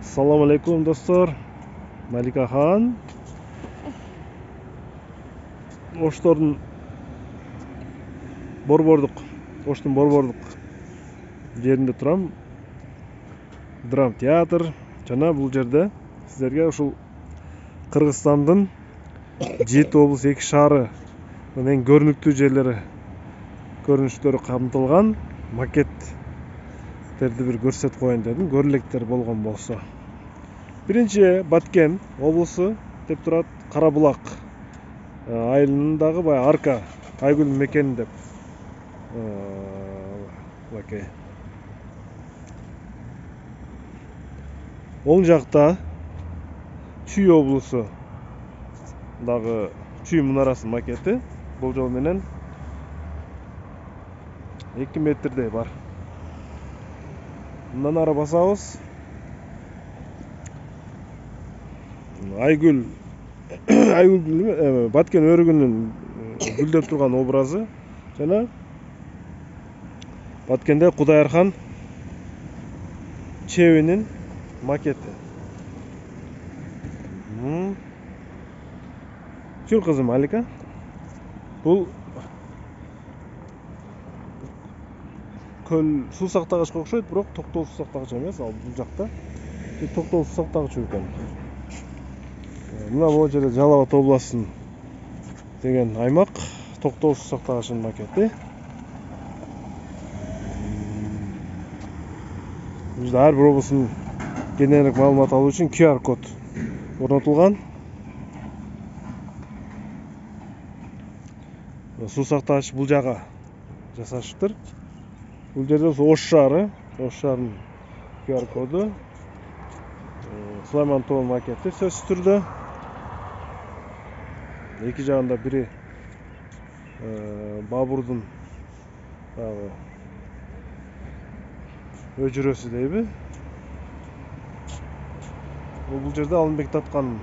Assalamu alaikum dostlar. Malika Хан. Оштың борбордук жеринде турам. Драм театр. Жана бул жерде сиздерге ушул Кыргызстандын 7 облус 2 шаары эң көрүнүктүү жерлери көрүнүштөрү камтылган макеттерди бир көрсөтүп коеюн дедим. Көрүлектер болгон болсо. Биринчи Баткен облусу деп турат, Карабулак айылындагы бай арка Айгүл мекени деп. Оң жакта Чүй облусу дагы Чүй мунарасынын макети. Бул жол менен 2 метрдей бар. Мындан ары басабыз. Айгүл Баткен өрүгүнүн гүлдөп турган образы жана Баткенде Кудайархан чебинин макети. Чүр кызым Алика. Бул көл суу сактагычка окшойт, бирок токтоо суу сактагыч эмес. Ал бул жакта токтоо суу сактагыч экен. Мына бул жерде Жалал Абад областынын деген аймак токтоо суу сактагычынын макети. Бизде ар бир облустун кененирээк маалымат алуу үчүн QR код орнотулган. Суу сактагыч бул жага жасашыптыр. Бул жерде Ош шаарынын QR коду. Сулайман тоонун макети сөзсүз түрдө. Эки жагында бири Бабурдун өжүрөсү дейби. Бул жерде Алымбек Таткандын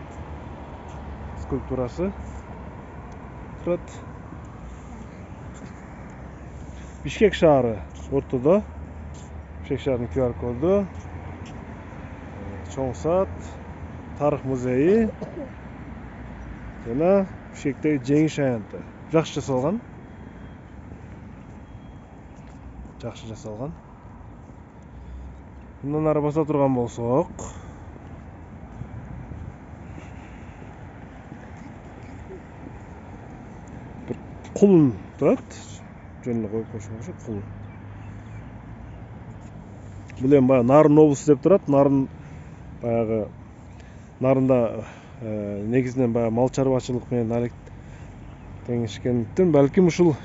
скульптурасы турат. Бишкек шаары ортодо. Бишкек шаарынын QR коду. Чоң саат, тарых музейи жана Бишкектеги жеңиш аянты. Жакшы жасалган. Мындан ары баса турган болсок, бир кулун турат. Жөн эле коюп койшун окшойт, кулун. Бул эми баягы Нарын облусу деп турат. Нарында негизинен баягы мал чарбачылык менен алектенишкендиктен балким ушул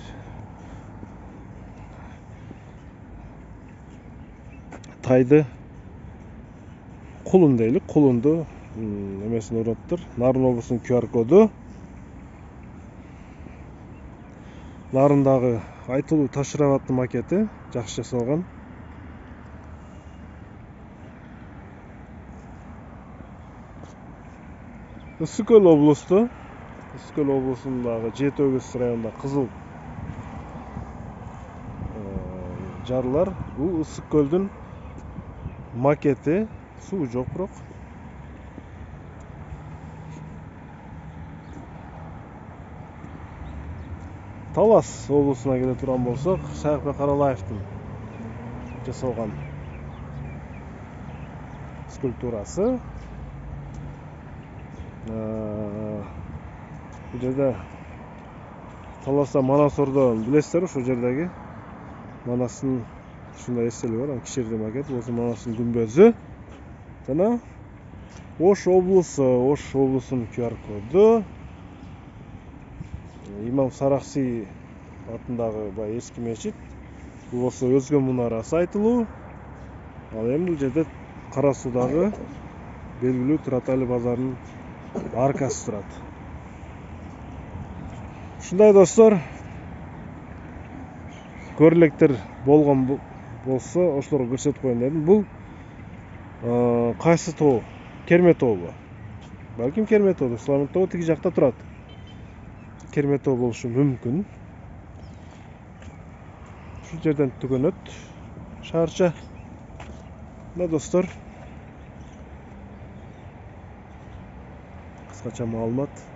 тайды кулун дейли, кулунду эмесин орноттур. Нарын облусунун QR коду. Нарындагы Айтылуу Ташырабаттын макети жакшы жасалган. Ысык көл облусундагы Жети Өгүз районунда Кызыл жарлар. Бул Ысык көлдүн макети. Суу жок бирок. Талас облусуна келе турган болсок, Саякбек Каралаевдин жасалган скульптурасы. Бул жерде Таласта Манас Ордо билесиздер, ошол жердеги Манастын ушундай эстелиги бар, кичиреден макет. Болсо Манастын күмбөзү жана Ош облусунун QR коду. Имам Саракси атындагы бай эски мечит. Бул болсо өзгө мунарасы Айтылуу. Ал эми бул жерде Кара Суудагы белгилүү Туратали базарынын аркасы турат. Ушундай достор, көрүлектер болгон болсо ошолорго көрсөтүп коеюн дедим. Бул кайсы тоо? Керме тообу? Балким Керме тоо. Сулайман тоо тиги жакта турат. Керме тоо болушу мүмкүн. Ушул жерден түгөнөт шаарча. Мына достор, Kıskaça malumat.